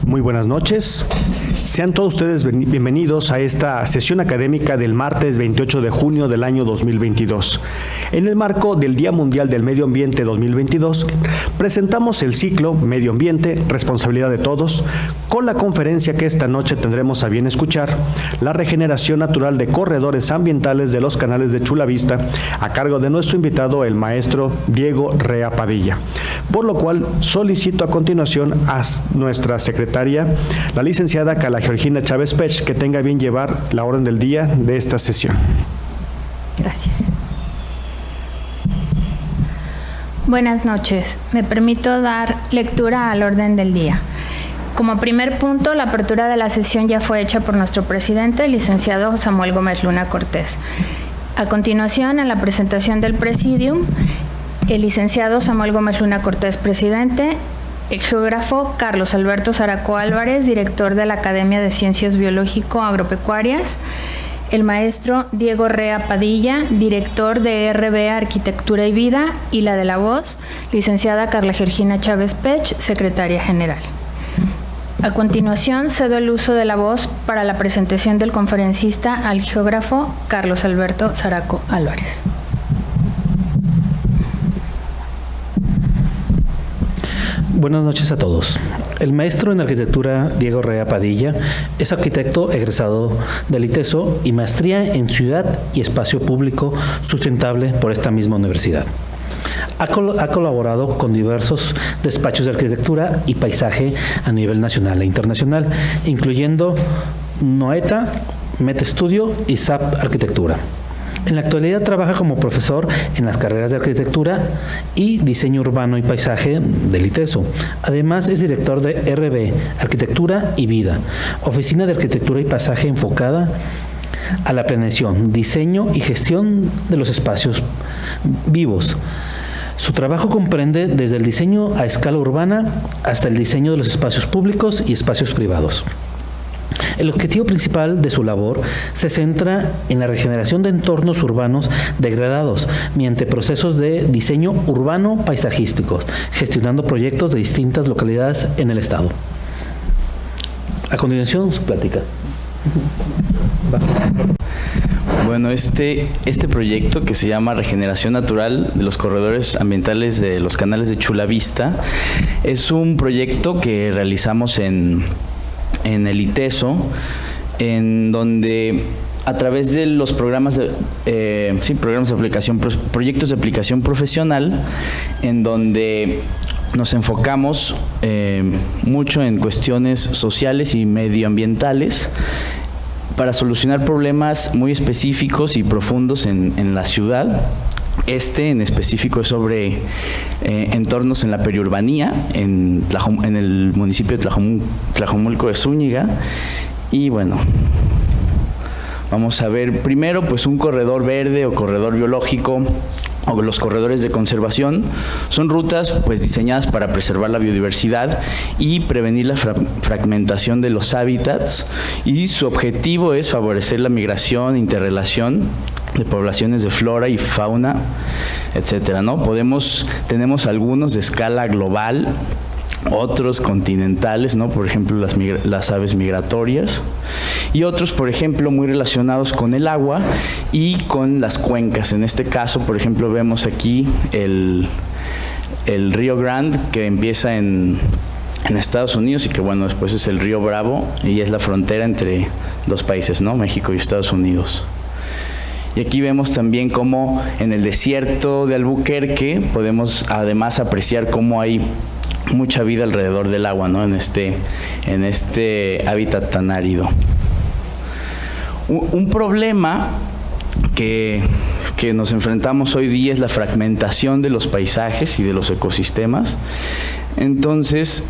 Muy buenas noches. Sean todos ustedes bienvenidos a esta sesión académica del martes 28 de junio del año 2022. En el marco del Día Mundial del Medio Ambiente 2022, presentamos el ciclo Medio Ambiente, Responsabilidad de Todos, con la conferencia que esta noche tendremos a bien escuchar, la regeneración natural de corredores ambientales de los canales de Chulavista, a cargo de nuestro invitado, el maestro Diego Rea Padilla. Por lo cual, solicito a continuación a nuestra secretaria, la licenciada Carla Georgina Chávez Pech, que tenga bien llevar la orden del día de esta sesión. Gracias. Buenas noches. Me permito dar lectura al orden del día. Como primer punto, la apertura de la sesión ya fue hecha por nuestro presidente, el licenciado Samuel Gómez Luna Cortés. A continuación, en la presentación del Presidium, el licenciado Samuel Gómez Luna Cortés, presidente; el geógrafo Carlos Alberto Zaraco Álvarez, director de la Academia de Ciencias Biológico-Agropecuarias; el maestro Diego Rea Padilla, director de RB Arquitectura y Vida; y la de la voz, licenciada Carla Georgina Chávez Pech, secretaria general. A continuación, cedo el uso de la voz para la presentación del conferencista al geógrafo Carlos Alberto Zaraco Álvarez. Buenas noches a todos. El maestro en arquitectura Diego Rea Padilla es arquitecto egresado del ITESO y maestría en Ciudad y Espacio Público Sustentable por esta misma universidad. Ha colaborado con diversos despachos de arquitectura y paisaje a nivel nacional e internacional, incluyendo Noeta, Met Studio y SAP Arquitectura. En la actualidad trabaja como profesor en las carreras de arquitectura y diseño urbano y paisaje del ITESO. Además es director de RB, Arquitectura y Vida, oficina de arquitectura y paisaje enfocada a la planeación, diseño y gestión de los espacios vivos. Su trabajo comprende desde el diseño a escala urbana hasta el diseño de los espacios públicos y espacios privados. El objetivo principal de su labor se centra en la regeneración de entornos urbanos degradados mediante procesos de diseño urbano paisajísticos, gestionando proyectos de distintas localidades en el estado. A continuación, su plática. Bueno, este proyecto que se llama Regeneración Natural de los Corredores Ambientales de los Canales de Chulavista es un proyecto que realizamos en el ITESO, en donde a través de los programas de aplicación, proyectos de aplicación profesional, en donde nos enfocamos mucho en cuestiones sociales y medioambientales para solucionar problemas muy específicos y profundos en la ciudad. En específico es sobre entornos en la periurbanía, en el municipio de Tlajomulco de Zúñiga. Y bueno, vamos a ver primero pues un corredor verde o corredor biológico, o los corredores de conservación. Son rutas pues diseñadas para preservar la biodiversidad y prevenir la fragmentación de los hábitats, y su objetivo es favorecer la migración, interrelación de poblaciones de flora y fauna, etcétera, ¿no? Tenemos algunos de escala global, otros continentales, ¿no? Por ejemplo, las aves migratorias, y otros, por ejemplo, muy relacionados con el agua y con las cuencas. En este caso, por ejemplo, vemos aquí el río Grande, que empieza en Estados Unidos y que, bueno, después es el río Bravo, y es la frontera entre dos países, ¿no? México y Estados Unidos. Y aquí vemos también cómo en el desierto de Albuquerque podemos además apreciar cómo hay mucha vida alrededor del agua, ¿no? En este hábitat tan árido. Un problema que nos enfrentamos hoy día es la fragmentación de los paisajes y de los ecosistemas. Entonces,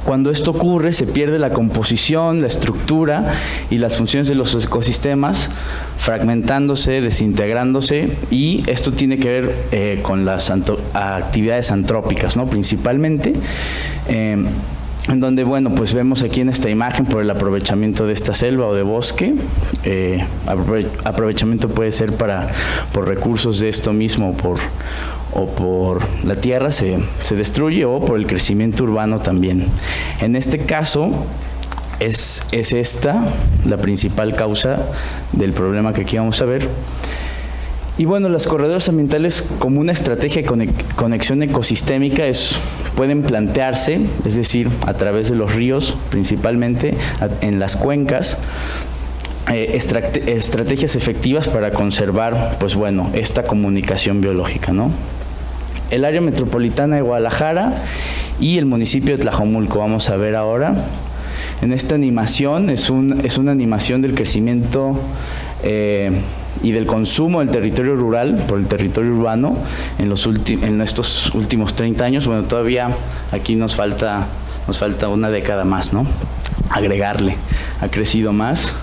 cuando esto ocurre, se pierde la composición, la estructura y las funciones de los ecosistemas, fragmentándose, desintegrándose, y esto tiene que ver con las actividades antrópicas, ¿no? Principalmente. en donde, bueno, pues vemos aquí en esta imagen por el aprovechamiento de esta selva o de bosque. Aprovechamiento puede ser por recursos de esto mismo o por la tierra se destruye, o por el crecimiento urbano también. En este caso es esta la principal causa del problema que aquí vamos a ver. Y bueno, los corredores ambientales como una estrategia de conexión ecosistémica pueden plantearse, es decir, a través de los ríos, principalmente en las cuencas, estrategias efectivas para conservar, pues bueno, esta comunicación biológica, ¿no? El área metropolitana de Guadalajara y el municipio de Tlajomulco, vamos a ver ahora. En esta animación es una animación del crecimiento y del consumo del territorio rural por el territorio urbano en estos últimos 30 años. Bueno, todavía aquí nos falta una década más, ¿no? Agregarle, ha crecido más.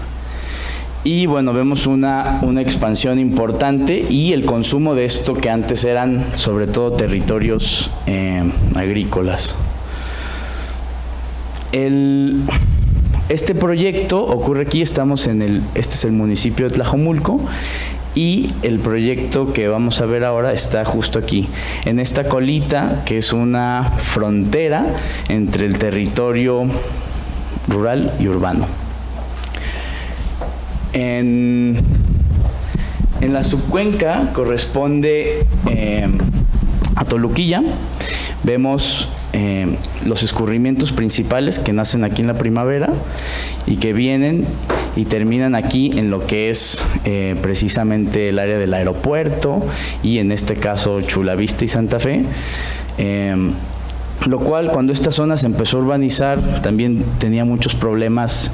Y bueno, vemos una expansión importante y el consumo de esto que antes eran sobre todo territorios agrícolas. Este proyecto ocurre aquí, este es el municipio de Tlajomulco, y el proyecto que vamos a ver ahora está justo aquí, en esta colita que es una frontera entre el territorio rural y urbano. En la subcuenca corresponde a Toluquilla. Vemos los escurrimientos principales que nacen aquí en la primavera y que vienen y terminan aquí en lo que es precisamente el área del aeropuerto y en este caso Chulavista y Santa Fe. Lo cual, cuando esta zona se empezó a urbanizar, también tenía muchos problemas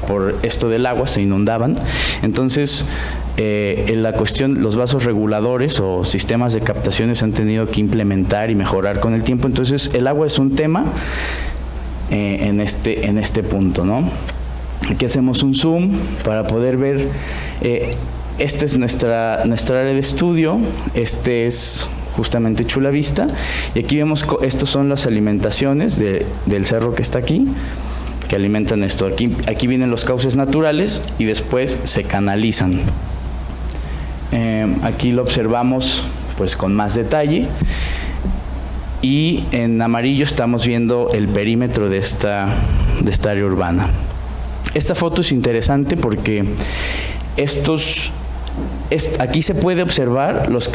por esto del agua, se inundaban. Entonces, en la cuestión, los vasos reguladores o sistemas de captaciones se han tenido que implementar y mejorar con el tiempo. Entonces, el agua es un tema en este punto, ¿no? Aquí hacemos un zoom para poder ver. Esta es nuestra área de estudio. Este es justamente Chulavista, y aquí vemos, estas son las alimentaciones del cerro que está aquí, que alimentan esto. Aquí vienen los cauces naturales y después se canalizan. Aquí lo observamos pues con más detalle, y en amarillo estamos viendo el perímetro de esta área urbana. Esta foto es interesante porque aquí se puede observar los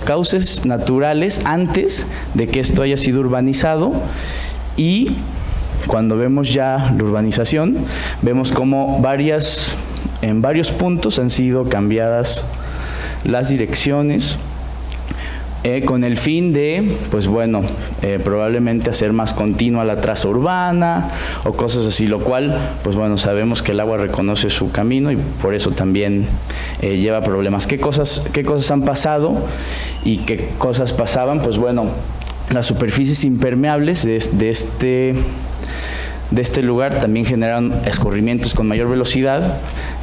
cauces naturales antes de que esto haya sido urbanizado, y cuando vemos ya la urbanización, vemos cómo en varios puntos han sido cambiadas las direcciones con el fin de, pues bueno, probablemente hacer más continua la traza urbana o cosas así, lo cual, pues bueno, sabemos que el agua reconoce su camino y por eso también lleva problemas. ¿Qué cosas han pasado y qué cosas pasaban? Pues bueno, las superficies impermeables de este lugar también generan escurrimientos con mayor velocidad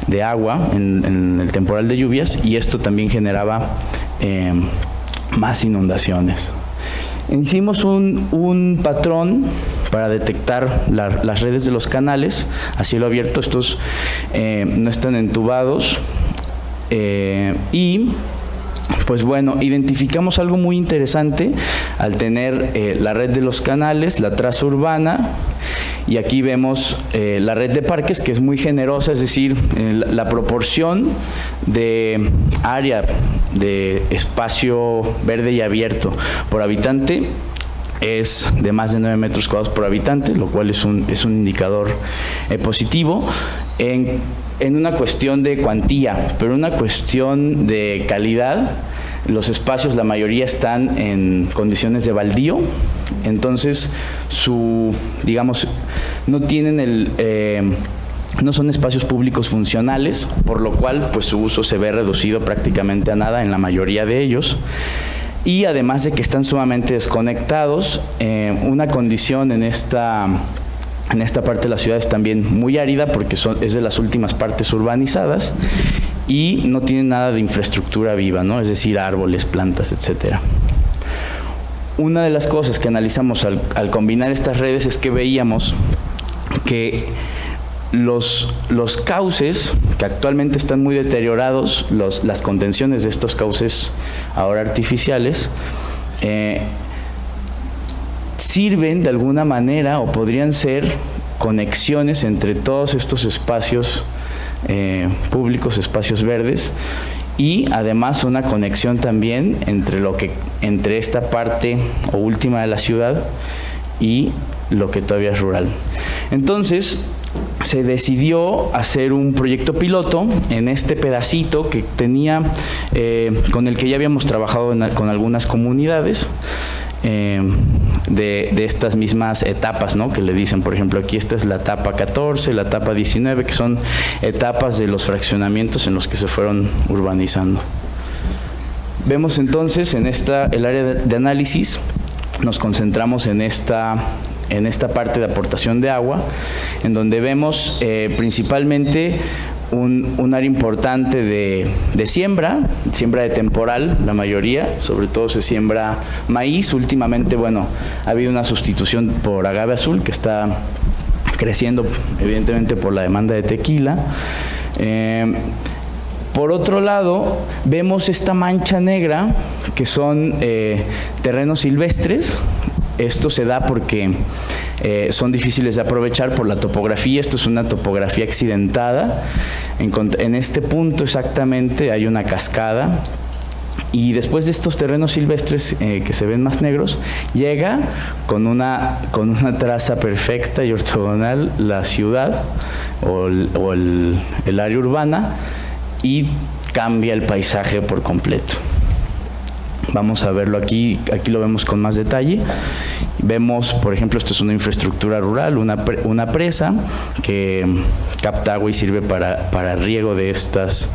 de agua en el temporal de lluvias, y esto también generaba más inundaciones. Hicimos un patrón para detectar las redes de los canales a cielo abierto. Estos no están entubados, y pues bueno, identificamos algo muy interesante al tener la red de los canales, la traza urbana, y aquí vemos la red de parques, que es muy generosa, es decir, la proporción de área de espacio verde y abierto por habitante es de más de 9 metros cuadrados por habitante, lo cual es un indicador positivo en una cuestión de cuantía, pero una cuestión de calidad. Los espacios, la mayoría están en condiciones de baldío, entonces no tienen no son espacios públicos funcionales, por lo cual pues su uso se ve reducido prácticamente a nada en la mayoría de ellos. Y además de que están sumamente desconectados, una condición en esta parte de la ciudad es también muy árida porque es de las últimas partes urbanizadas y no tienen nada de infraestructura viva, ¿no? Es decir, árboles, plantas, etcétera. una de las cosas que analizamos al combinar estas redes es que veíamos que los cauces, que actualmente están muy deteriorados, las contenciones de estos cauces ahora artificiales, sirven de alguna manera o podrían ser conexiones entre todos estos espacios públicos, espacios verdes, y además una conexión también entre esta parte o última de la ciudad y lo que todavía es rural. Entonces se decidió hacer un proyecto piloto en este pedacito que tenía, con el que ya habíamos trabajado con algunas comunidades, de estas mismas etapas, ¿no? Que le dicen, por ejemplo, aquí esta es la etapa 14, la etapa 19, que son etapas de los fraccionamientos en los que se fueron urbanizando. Vemos entonces en el área de análisis, nos concentramos en esta parte de aportación de agua, en donde vemos principalmente un área importante de siembra de temporal, la mayoría, sobre todo se siembra maíz. Últimamente, bueno, ha habido una sustitución por agave azul que está creciendo evidentemente por la demanda de tequila. Por otro lado, vemos esta mancha negra que son terrenos silvestres. Esto se da porque son difíciles de aprovechar por la topografía. Esto es una topografía accidentada. En este punto exactamente hay una cascada, y después de estos terrenos silvestres que se ven más negros, llega con una traza perfecta y ortogonal la ciudad o el área urbana, y cambia el paisaje por completo. Vamos a verlo aquí lo vemos con más detalle. Vemos, por ejemplo, esto es una infraestructura rural, una presa que capta agua y sirve para riego de estas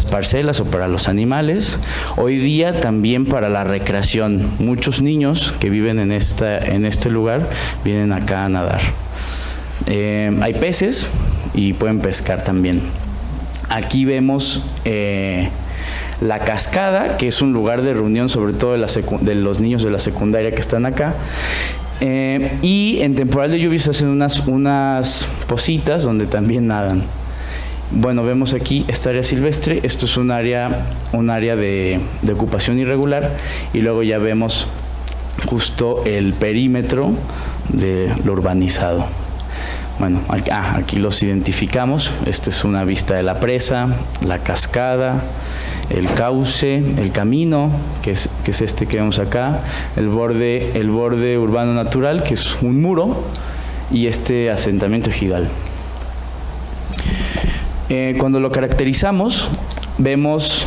parcelas o para los animales. Hoy día también para la recreación. Muchos niños que viven en este lugar vienen acá a nadar. Hay peces y pueden pescar también. Aquí vemos la cascada, que es un lugar de reunión sobre todo de los niños de la secundaria que están acá, y en temporal de lluvias hacen unas pocitas donde también nadan. Bueno, vemos aquí esta área silvestre. Esto es un área de ocupación irregular, y luego ya vemos justo el perímetro de lo urbanizado. Bueno, aquí los identificamos. Esta es una vista de la presa, la cascada, el cauce, el camino, que es este que vemos acá, el borde urbano natural, que es un muro, y este asentamiento ejidal. Cuando lo caracterizamos, vemos,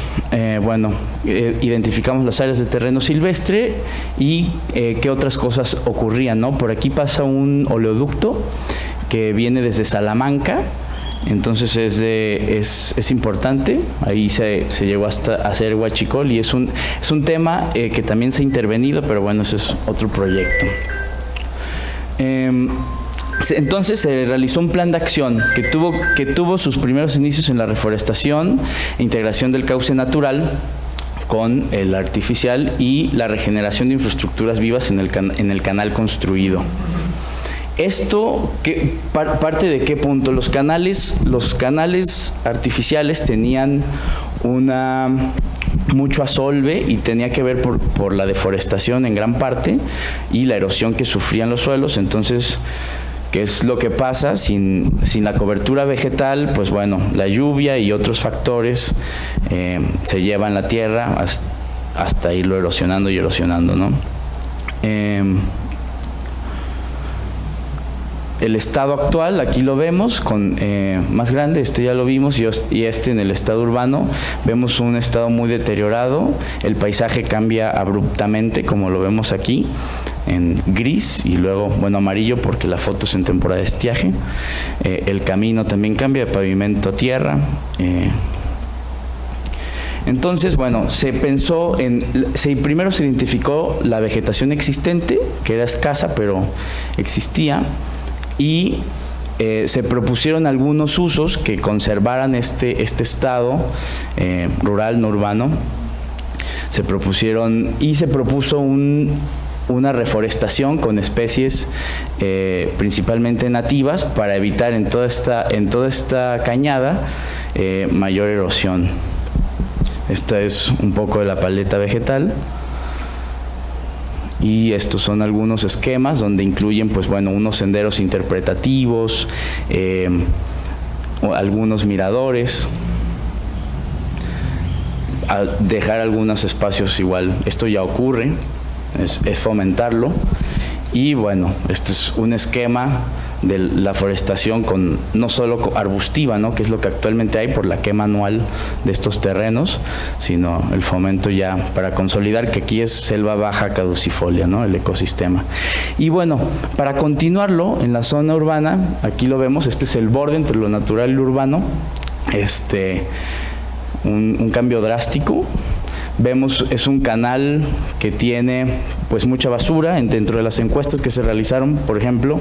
identificamos las áreas de terreno silvestre y qué otras cosas ocurrían, ¿no? Por aquí pasa un oleoducto que viene desde Salamanca. Entonces es importante. Ahí se llegó hasta a hacer huachicol, y es un tema que también se ha intervenido, pero bueno, ese es otro proyecto. Entonces se realizó un plan de acción que tuvo sus primeros inicios en la reforestación, integración del cauce natural con el artificial y la regeneración de infraestructuras vivas en el canal construido. Esto, ¿parte de qué punto? Los canales artificiales tenían mucho asolve, y tenía que ver por la deforestación en gran parte y la erosión que sufrían los suelos. Entonces, ¿qué es lo que pasa? Sin la cobertura vegetal, pues bueno, la lluvia y otros factores se llevan la tierra hasta irlo erosionando, ¿no? El estado actual, aquí lo vemos con más grande, este ya lo vimos, y en el estado urbano vemos un estado muy deteriorado. El paisaje cambia abruptamente, como lo vemos aquí, en gris, y luego, bueno, amarillo porque la foto es en temporada de estiaje. El camino también cambia de pavimento a tierra. Entonces, bueno, primero se identificó la vegetación existente, que era escasa, pero existía, y se propusieron algunos usos que conservaran este estado rural, no urbano, se propuso una reforestación con especies principalmente nativas para evitar en toda esta cañada mayor erosión. Esta es un poco de la paleta vegetal. Y estos son algunos esquemas donde incluyen, pues bueno, unos senderos interpretativos, algunos miradores, dejar algunos espacios igual. Esto ya ocurre, es fomentarlo. Y bueno, este es un esquema de la forestación con no solo arbustiva, ¿no?, que es lo que actualmente hay por la quema anual de estos terrenos, sino el fomento ya para consolidar que aquí es selva baja caducifolia, ¿no?, el ecosistema. Y bueno, para continuarlo en la zona urbana, aquí lo vemos, este es el borde entre lo natural y lo urbano, un cambio drástico. Vemos, es un canal que tiene pues mucha basura. Dentro de las encuestas que se realizaron, por ejemplo,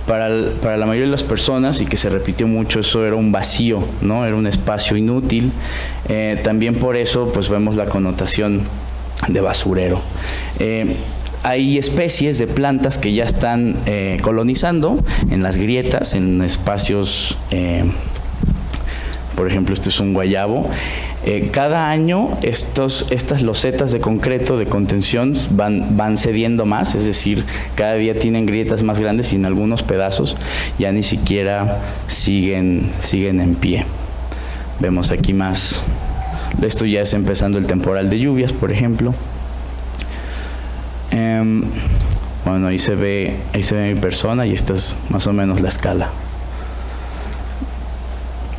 para la mayoría de las personas, y que se repitió mucho, eso era un vacío, ¿no?, era un espacio inútil. También por eso pues vemos la connotación de basurero. Hay especies de plantas que ya están colonizando en las grietas, en espacios, por ejemplo, este es un guayabo. Cada año estas losetas de concreto de contención van cediendo más, es decir, cada día tienen grietas más grandes y en algunos pedazos ya ni siquiera siguen en pie. Vemos aquí más. Esto ya es empezando el temporal de lluvias, por ejemplo. Bueno, ahí se ve mi persona y esta es más o menos la escala.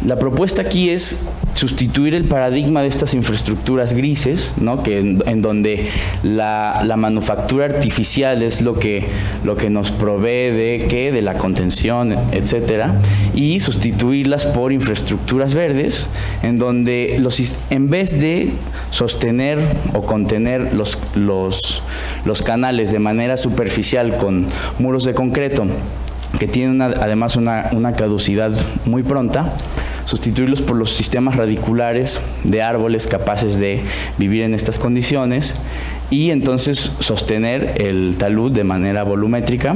La propuesta aquí es sustituir el paradigma de estas infraestructuras grises, ¿no?, que en donde la manufactura artificial es lo que nos provee de la contención, etcétera, y sustituirlas por infraestructuras verdes, en donde en vez de sostener o contener los canales de manera superficial con muros de concreto que tienen además una caducidad muy pronta, sustituirlos por los sistemas radiculares de árboles capaces de vivir en estas condiciones y entonces sostener el talud de manera volumétrica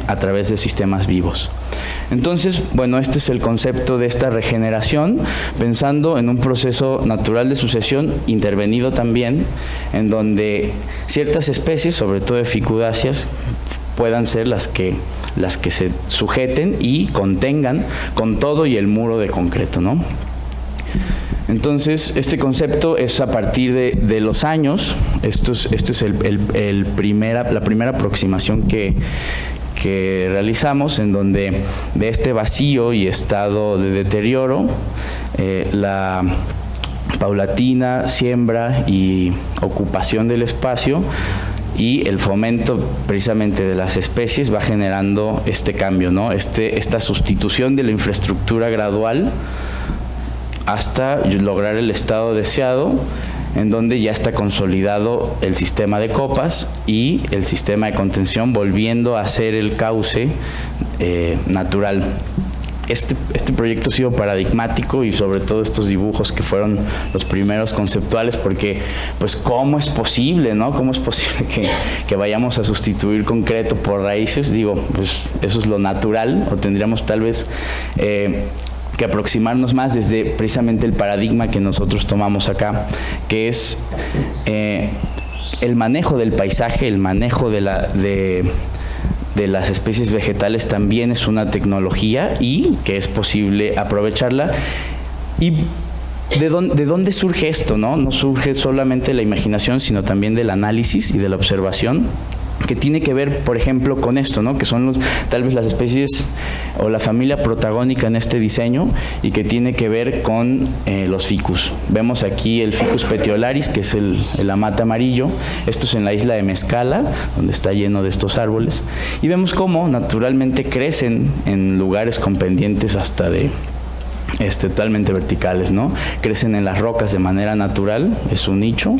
a través de sistemas vivos. Entonces, bueno, este es el concepto de esta regeneración, pensando en un proceso natural de sucesión intervenido también, en donde ciertas especies, sobre todo de ficudáceas, puedan ser las que se sujeten y contengan con todo y el muro de concreto, ¿no? Entonces, este concepto es a partir de los años. Esto es la primera aproximación que realizamos, en donde de este vacío y estado de deterioro, la paulatina siembra y ocupación del espacio y el fomento precisamente de las especies va generando este cambio, ¿no? Esta sustitución de la infraestructura gradual hasta lograr el estado deseado, en donde ya está consolidado el sistema de copas y el sistema de contención, volviendo a ser el cauce natural. Este proyecto ha sido paradigmático, y sobre todo estos dibujos que fueron los primeros conceptuales, porque pues cómo es posible, ¿no? ¿Cómo es posible que vayamos a sustituir concreto por raíces? Digo, pues eso es lo natural, o tendríamos tal vez que aproximarnos más desde precisamente el paradigma que nosotros tomamos acá, que es el manejo del paisaje, el manejo de las especies vegetales también es una tecnología y que es posible aprovecharla. ¿Y de dónde surge esto, no? No surge solamente de la imaginación, sino también del análisis y de la observación, que tiene que ver, por ejemplo, con esto, ¿no?, que son tal vez las especies o la familia protagónica en este diseño, y que tiene que ver con los ficus. Vemos aquí el Ficus petiolaris, que es el amate amarillo. Esto es en la isla de Mezcala, donde está lleno de estos árboles, y vemos cómo naturalmente crecen en lugares con pendientes hasta de totalmente verticales, ¿no? Crecen en las rocas de manera natural, es un nicho,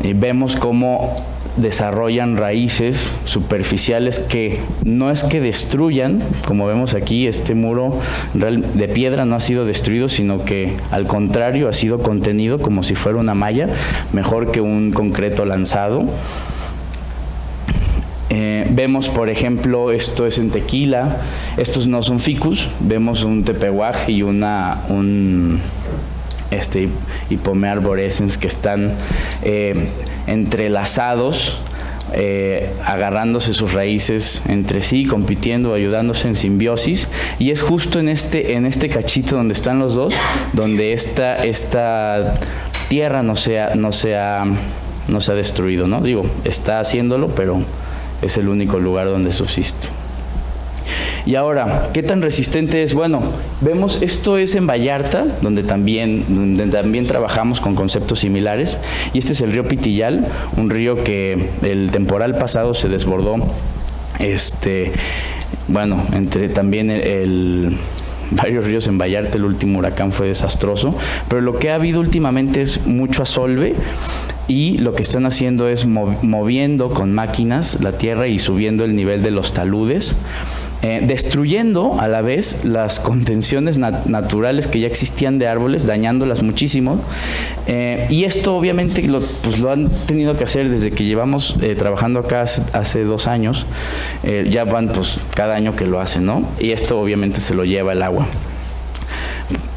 y vemos cómo desarrollan raíces superficiales que no es que destruyan, como vemos aquí, este muro de piedra no ha sido destruido, sino que al contrario ha sido contenido como si fuera una malla, mejor que un concreto lanzado. Vemos, por ejemplo, esto es en Tequila, estos no son ficus, vemos un tepehuaj y un Hipomea arborescens que están entrelazados, agarrándose sus raíces entre sí, compitiendo, ayudándose en simbiosis, y es justo en este cachito donde están los dos, donde esta tierra no se ha destruido, ¿no? Digo, está haciéndolo, pero es el único lugar donde subsiste. Y ahora, ¿qué tan resistente es? Bueno, vemos, esto es en Vallarta, donde también trabajamos con conceptos similares, y este es el río Pitillal, un río que el temporal pasado se desbordó, entre también varios ríos en Vallarta, el último huracán fue desastroso, pero lo que ha habido últimamente es mucho asolve, y lo que están haciendo es moviendo con máquinas la tierra y subiendo el nivel de los taludes, destruyendo a la vez las contenciones naturales que ya existían de árboles, dañándolas muchísimo, y esto obviamente lo han tenido que hacer desde que llevamos trabajando acá hace 2 años, ya van pues cada año que lo hacen, ¿no? Y esto obviamente se lo lleva el agua.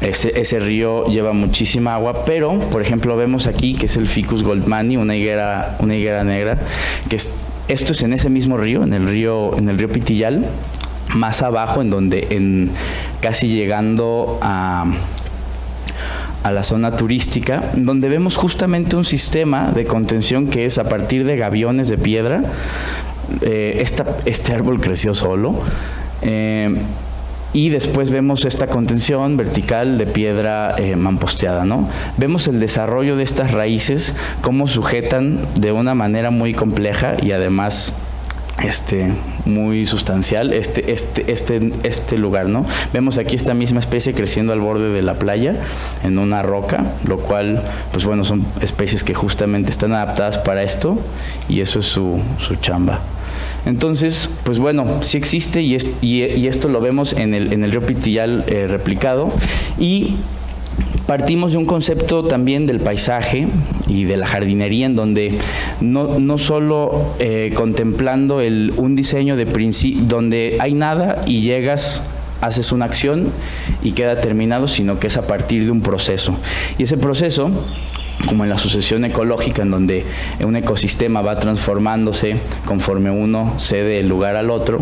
Ese río lleva muchísima agua, pero por ejemplo vemos aquí que es el Ficus goldmani, una higuera negra, que esto es en ese mismo río, en el río Pitillal, más abajo, casi llegando a la zona turística, donde vemos justamente un sistema de contención que es a partir de gaviones de piedra. Este árbol creció solo, y después vemos esta contención vertical de piedra mamposteada, ¿no? Vemos el desarrollo de estas raíces, cómo sujetan de una manera muy compleja y además muy sustancial este lugar, ¿no? Vemos aquí esta misma especie creciendo al borde de la playa en una roca, lo cual, pues bueno, son especies que justamente están adaptadas para esto, y eso es su chamba. Entonces, pues bueno, sí existe, y esto lo vemos en el río Pitillal replicado, y partimos de un concepto también del paisaje y de la jardinería, en donde no solo contemplando un diseño donde hay nada y llegas, haces una acción y queda terminado, sino que es a partir de un proceso. Y ese proceso, como en la sucesión ecológica, en donde un ecosistema va transformándose conforme uno cede el lugar al otro,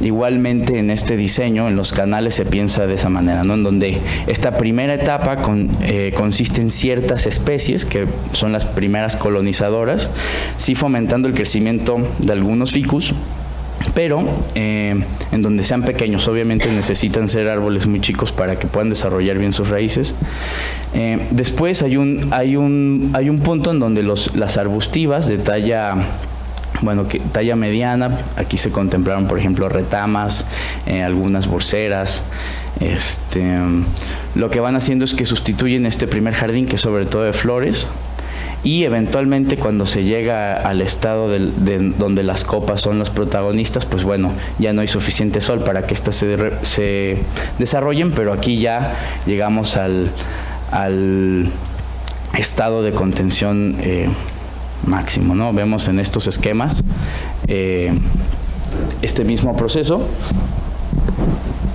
igualmente en este diseño, en los canales se piensa de esa manera, ¿no? En donde esta primera etapa consiste en ciertas especies que son las primeras colonizadoras, sí fomentando el crecimiento de algunos ficus, pero en donde sean pequeños. Obviamente necesitan ser árboles muy chicos para que puedan desarrollar bien sus raíces. Después hay un punto en donde las arbustivas de talla mediana, aquí se contemplaron por ejemplo retamas, algunas borceras, lo que van haciendo es que sustituyen este primer jardín, que es sobre todo de flores, y eventualmente cuando se llega al estado donde las copas son los protagonistas, pues bueno, ya no hay suficiente sol para que éstas se desarrollen, pero aquí ya llegamos al estado de contención máximo, ¿no? Vemos en estos esquemas este mismo proceso,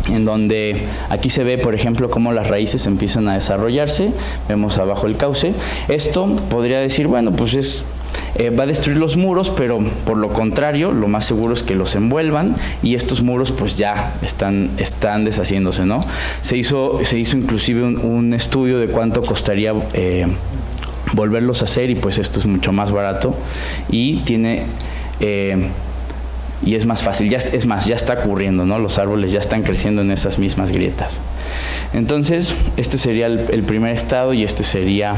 en donde aquí se ve, por ejemplo, cómo las raíces empiezan a desarrollarse. Vemos abajo el cauce. Esto podría decir, bueno, pues va a destruir los muros, pero por lo contrario, lo más seguro es que los envuelvan, y estos muros pues ya están deshaciéndose, ¿no? Se hizo inclusive un estudio de cuánto costaría volverlos a hacer, y pues esto es mucho más barato y y es más fácil, ya está ocurriendo, ¿no? Los árboles ya están creciendo en esas mismas grietas. Entonces, este sería el primer estado, y este sería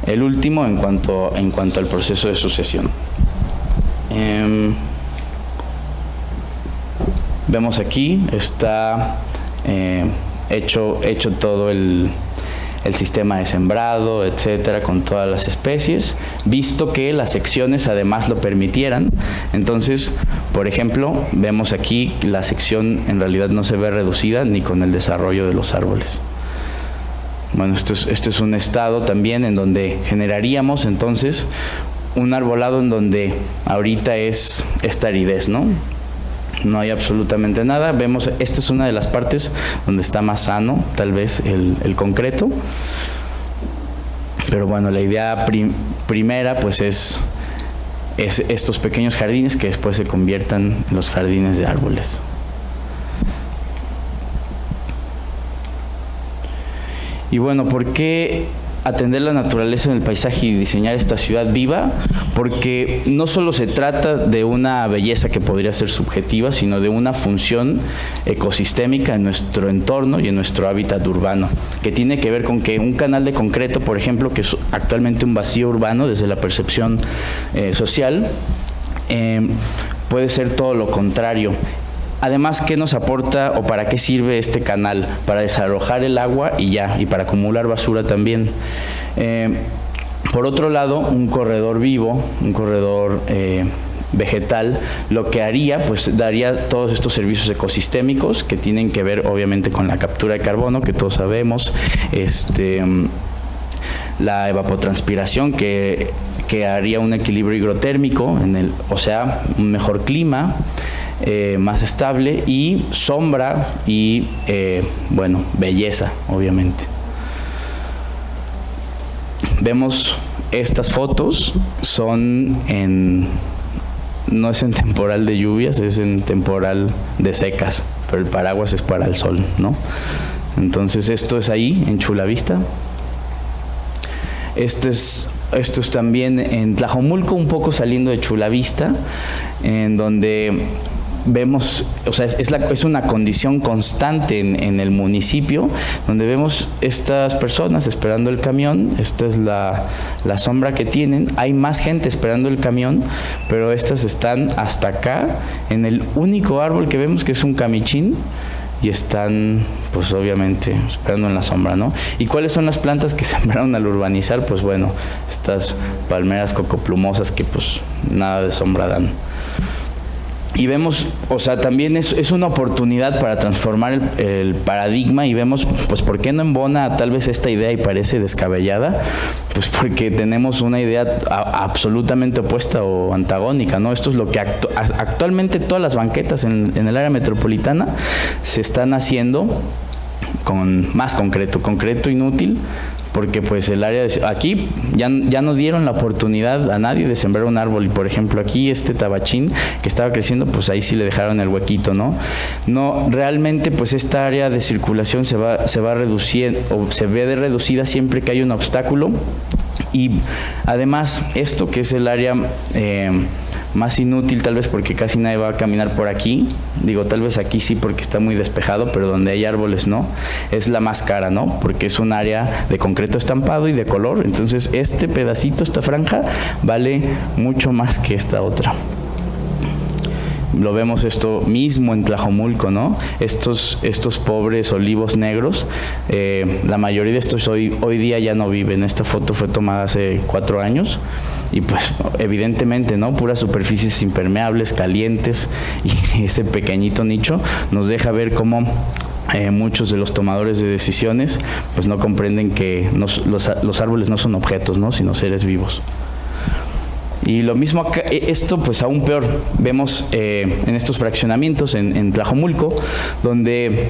el último en cuanto al proceso de sucesión. Vemos aquí, está hecho todo el sistema de sembrado, etcétera, con todas las especies, visto que las secciones además lo permitieran. Entonces, por ejemplo, vemos aquí la sección en realidad no se ve reducida ni con el desarrollo de los árboles. Bueno, esto es un estado también en donde generaríamos entonces un arbolado en donde ahorita es esta aridez, ¿no? No hay absolutamente nada. Vemos, esta es una de las partes donde está más sano, tal vez, el concreto. Pero bueno, la idea primera, pues es estos pequeños jardines que después se conviertan en los jardines de árboles. Y bueno, ¿por qué atender la naturaleza en el paisaje y diseñar esta ciudad viva? Porque no solo se trata de una belleza que podría ser subjetiva, sino de una función ecosistémica en nuestro entorno y en nuestro hábitat urbano, que tiene que ver con que un canal de concreto, por ejemplo, que es actualmente un vacío urbano desde la percepción social, puede ser todo lo contrario. Además, ¿qué nos aporta o para qué sirve este canal? Para desalojar el agua y para acumular basura también. Por otro lado, un corredor vivo, un corredor vegetal, lo que haría, pues daría todos estos servicios ecosistémicos que tienen que ver obviamente con la captura de carbono, que todos sabemos, la evapotranspiración que haría un equilibrio hidrotérmico, o sea, un mejor clima, más estable, y sombra y, bueno, belleza, obviamente. Vemos estas fotos, no es en temporal de lluvias, es en temporal de secas, pero el paraguas es para el sol, ¿no? Entonces esto es ahí, en Chulavista. Esto es también en Tlajomulco, un poco saliendo de Chulavista, en donde vemos, o sea, es una condición constante en el municipio, donde vemos estas personas esperando el camión. Esta es la sombra que tienen. Hay más gente esperando el camión, pero estas están hasta acá, en el único árbol que vemos, que es un camichín, y están, pues obviamente, esperando en la sombra, ¿no? ¿Y cuáles son las plantas que sembraron al urbanizar? Pues bueno, estas palmeras cocoplumosas que pues nada de sombra dan. Y vemos, o sea, también es una oportunidad para transformar el paradigma, y vemos, pues, ¿por qué no embona tal vez esta idea y parece descabellada? Pues porque tenemos una idea absolutamente opuesta o antagónica, ¿no? Esto es lo que actualmente todas las banquetas en el área metropolitana se están haciendo con más concreto inútil, porque pues el área aquí ya no dieron la oportunidad a nadie de sembrar un árbol. Y por ejemplo aquí este tabachín que estaba creciendo, pues ahí sí le dejaron el huequito, ¿no? No, realmente pues esta área de circulación se va reduciendo, o se ve reducida siempre que hay un obstáculo. Y además esto que es el área más inútil, tal vez porque casi nadie va a caminar por aquí, digo, tal vez aquí sí porque está muy despejado, pero donde hay árboles no, es la más cara, ¿no? Porque es un área de concreto estampado y de color. Entonces este pedacito, esta franja, vale mucho más que esta otra. Lo vemos esto mismo en Tlajomulco, ¿no? Estos pobres olivos negros, la mayoría de estos hoy día ya no viven. Esta foto fue tomada hace 4 años y pues evidentemente, ¿no? Puras superficies impermeables, calientes, y ese pequeñito nicho nos deja ver cómo muchos de los tomadores de decisiones pues no comprenden que los árboles no son objetos, ¿no? Sino seres vivos. Y lo mismo acá, esto pues aún peor, vemos en estos fraccionamientos en Tlajomulco, donde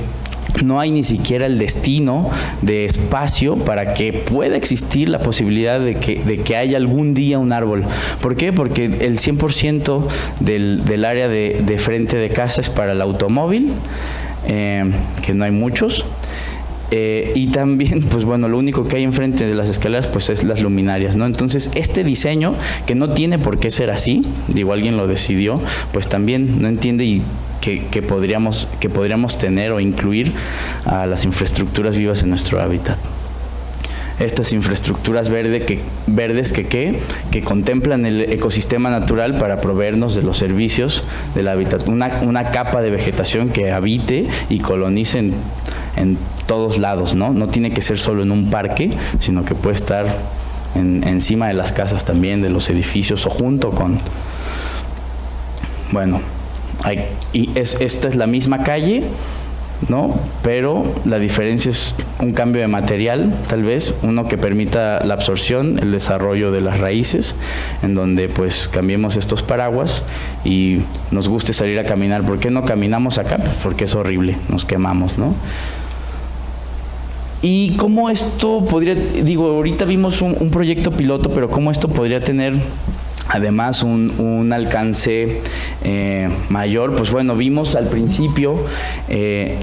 no hay ni siquiera el destino de espacio para que pueda existir la posibilidad de que haya algún día un árbol. ¿Por qué? Porque el 100% del área de frente de casa es para el automóvil, que no hay muchos. Y también, pues bueno, lo único que hay enfrente de las escaleras pues es las luminarias, ¿no? Entonces este diseño, que no tiene por qué ser así, digo, alguien lo decidió, pues también no entiende y que podríamos tener o incluir a las infraestructuras vivas en nuestro hábitat. Estas infraestructuras verdes que contemplan el ecosistema natural para proveernos de los servicios del hábitat, una capa de vegetación que habite y colonice en todos lados, ¿no? No tiene que ser solo en un parque, sino que puede estar encima de las casas también, de los edificios, o junto con... Bueno, esta es la misma calle, ¿no? Pero la diferencia es un cambio de material, tal vez, uno que permita la absorción, el desarrollo de las raíces, en donde pues cambiemos estos paraguas y nos guste salir a caminar. ¿Por qué no caminamos acá? Pues porque es horrible, nos quemamos, ¿no? Y cómo esto podría, ahorita vimos un proyecto piloto, pero cómo esto podría tener además un alcance mayor. Pues bueno, vimos al principio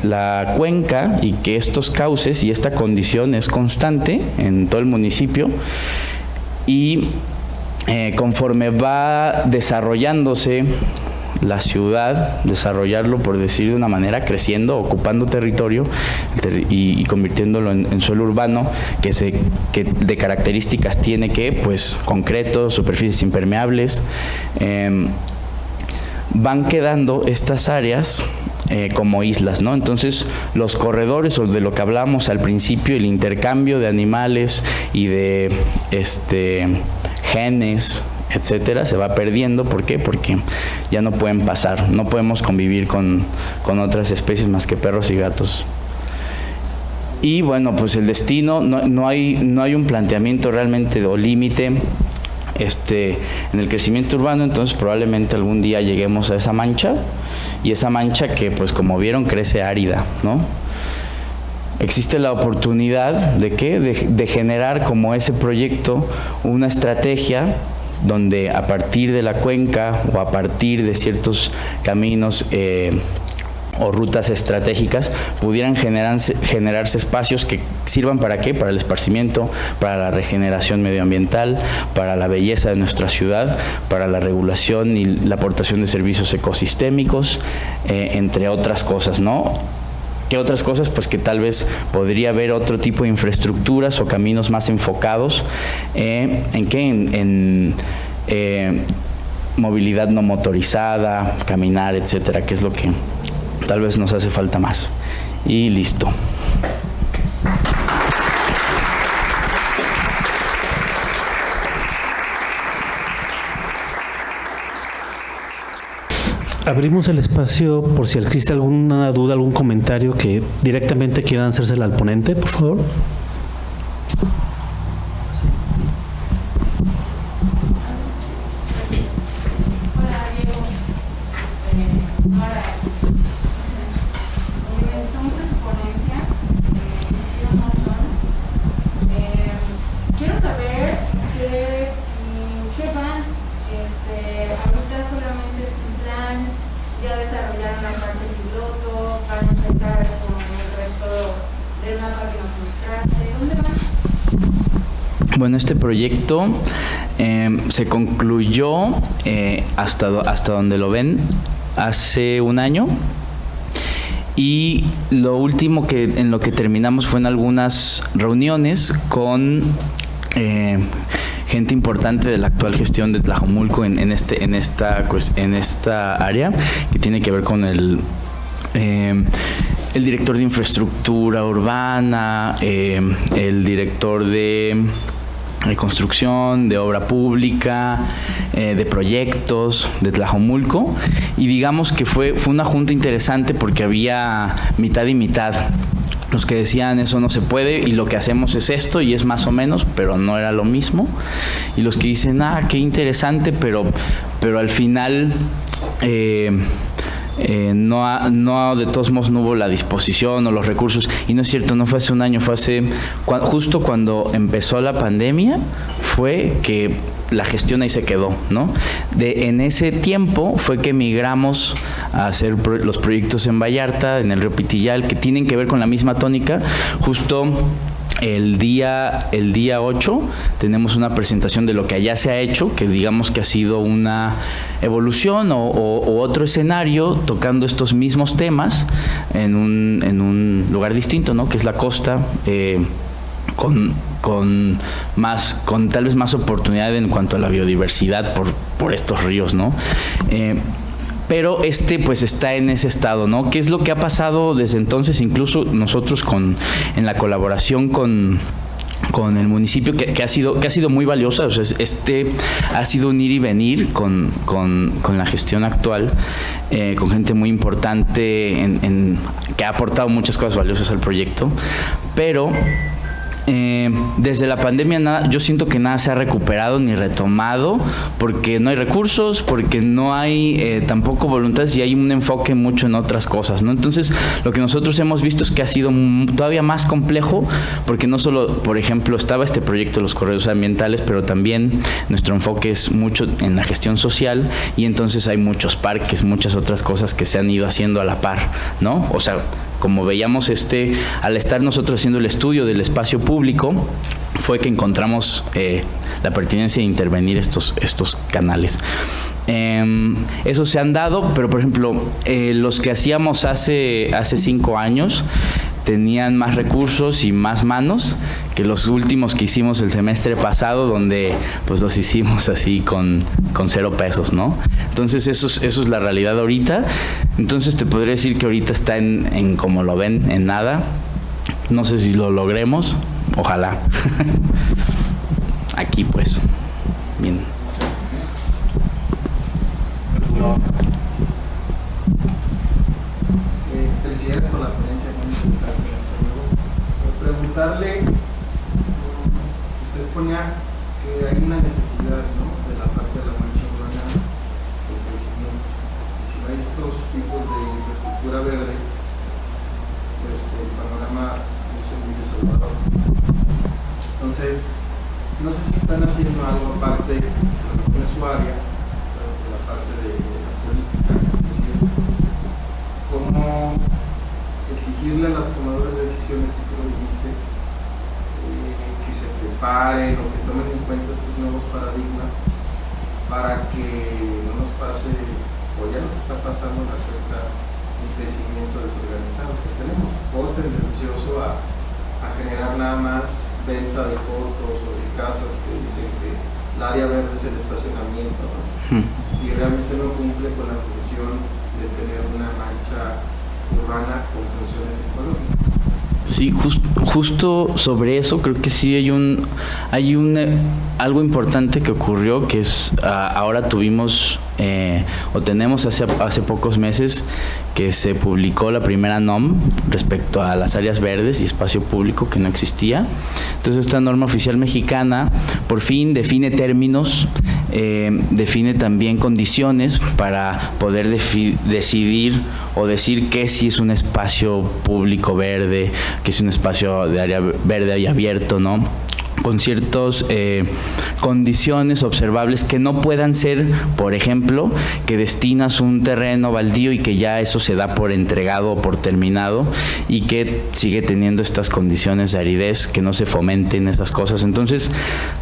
la cuenca y que estos cauces y esta condición es constante en todo el municipio, y conforme va desarrollándose la ciudad, desarrollarlo, por decir de una manera, creciendo, ocupando territorio y convirtiéndolo en suelo urbano, que de características tiene que, pues, concreto, superficies impermeables, van quedando estas áreas como islas, ¿no? Entonces, los corredores, o de lo que hablábamos al principio, el intercambio de animales y de genes, etcétera, se va perdiendo. ¿Por qué? Porque ya no pueden pasar, no podemos convivir con otras especies más que perros y gatos. Y bueno, pues el destino, no hay un planteamiento realmente o límite en el crecimiento urbano. Entonces probablemente algún día lleguemos a esa mancha, y esa mancha que, pues como vieron, crece árida, ¿no? Existe la oportunidad de generar como ese proyecto una estrategia donde a partir de la cuenca o a partir de ciertos caminos o rutas estratégicas pudieran generarse espacios que sirvan ¿para qué? Para el esparcimiento, para la regeneración medioambiental, para la belleza de nuestra ciudad, para la regulación y la aportación de servicios ecosistémicos, entre otras cosas, ¿no? ¿Qué otras cosas? Pues que tal vez podría haber otro tipo de infraestructuras o caminos más enfocados en movilidad no motorizada, caminar, etcétera, que es lo que tal vez nos hace falta más. Y listo. Abrimos el espacio por si existe alguna duda, algún comentario que directamente quieran hacérsela al ponente, por favor. Bueno, este proyecto se concluyó hasta donde lo ven hace un año, y lo último en lo que terminamos fue en algunas reuniones con gente importante de la actual gestión de Tlajomulco en esta área, que tiene que ver con el director de infraestructura urbana, el director de construcción, de obra pública, de proyectos de Tlajomulco, y digamos que fue una junta interesante porque había mitad y mitad. Los que decían eso no se puede y lo que hacemos es esto y es más o menos, pero no era lo mismo, y los que dicen qué interesante, pero al final no, de todos modos no hubo la disposición o los recursos. Y no es cierto, no fue hace un año, fue justo cuando empezó la pandemia, fue que la gestión ahí se quedó, ¿no? En ese tiempo fue que migramos a hacer los proyectos en Vallarta, en el río Pitillal, que tienen que ver con la misma tónica. Justo el día 8 tenemos una presentación de lo que allá se ha hecho, que digamos que ha sido una evolución o otro escenario tocando estos mismos temas en un lugar distinto, ¿no? Que es la costa, con tal vez más oportunidad en cuanto a la biodiversidad por estos ríos, ¿no? pero pues está en ese estado, ¿no? ¿Qué es lo que ha pasado desde entonces? Incluso nosotros en la colaboración con el municipio, que ha sido muy valiosa. O sea, ha sido un ir y venir con la gestión actual, con gente muy importante que ha aportado muchas cosas valiosas al proyecto, pero desde la pandemia yo siento que nada se ha recuperado ni retomado, porque no hay recursos, porque no hay tampoco voluntades, y hay un enfoque mucho en otras cosas, ¿no? Entonces, lo que nosotros hemos visto es que ha sido todavía más complejo, porque no solo, por ejemplo, estaba este proyecto de los corredores ambientales, pero también nuestro enfoque es mucho en la gestión social, y entonces hay muchos parques, muchas otras cosas que se han ido haciendo a la par, ¿no? O sea, como veíamos, al estar nosotros haciendo el estudio del espacio público, fue que encontramos la pertinencia de intervenir estos canales. Eso se han dado, pero por ejemplo, los que hacíamos hace 5 años tenían más recursos y más manos que los últimos que hicimos el semestre pasado, donde pues los hicimos así con 0 pesos, ¿no? Entonces eso es la realidad ahorita. Entonces te podría decir que ahorita está en como lo ven, en nada. No sé si lo logremos, ojalá. Aquí pues, bien. Felicidades por la ponencia, muy interesante. Preguntarle, usted ponía que hay una necesidad, ¿no?, de la parte de la mancha urbana de crecimiento. Y si no hay estos tipos de infraestructura verde, pues el panorama es muy desolador. Entonces, no sé si están haciendo algo aparte de su área, de la parte de la política, es decir, cómo exigirle a los tomadores de decisiones, que tú lo dijiste, que se preparen o que tomen en cuenta estos nuevos paradigmas para que no nos pase, o ya nos está pasando, una cierta un crecimiento desorganizado que tenemos, o tendencioso a generar nada más venta de fotos o de casas que dicen que el área verde es el estacionamiento, ¿no? Y realmente no cumple con la función de tener una mancha urbana con funciones ecológicas. Sí, justo sobre eso creo que sí hay algo importante que ocurrió, que es ahora tuvimos o tenemos hace pocos meses que se publicó la primera NOM respecto a las áreas verdes y espacio público, que no existía. Entonces esta norma oficial mexicana por fin define términos, define también condiciones para poder decidir o decir que si es un espacio público verde, que es un espacio de área verde y abierto, ¿no?, con ciertas condiciones observables que no puedan ser, por ejemplo, que destinas un terreno baldío y que ya eso se da por entregado o por terminado, y que sigue teniendo estas condiciones de aridez, que no se fomenten esas cosas. Entonces,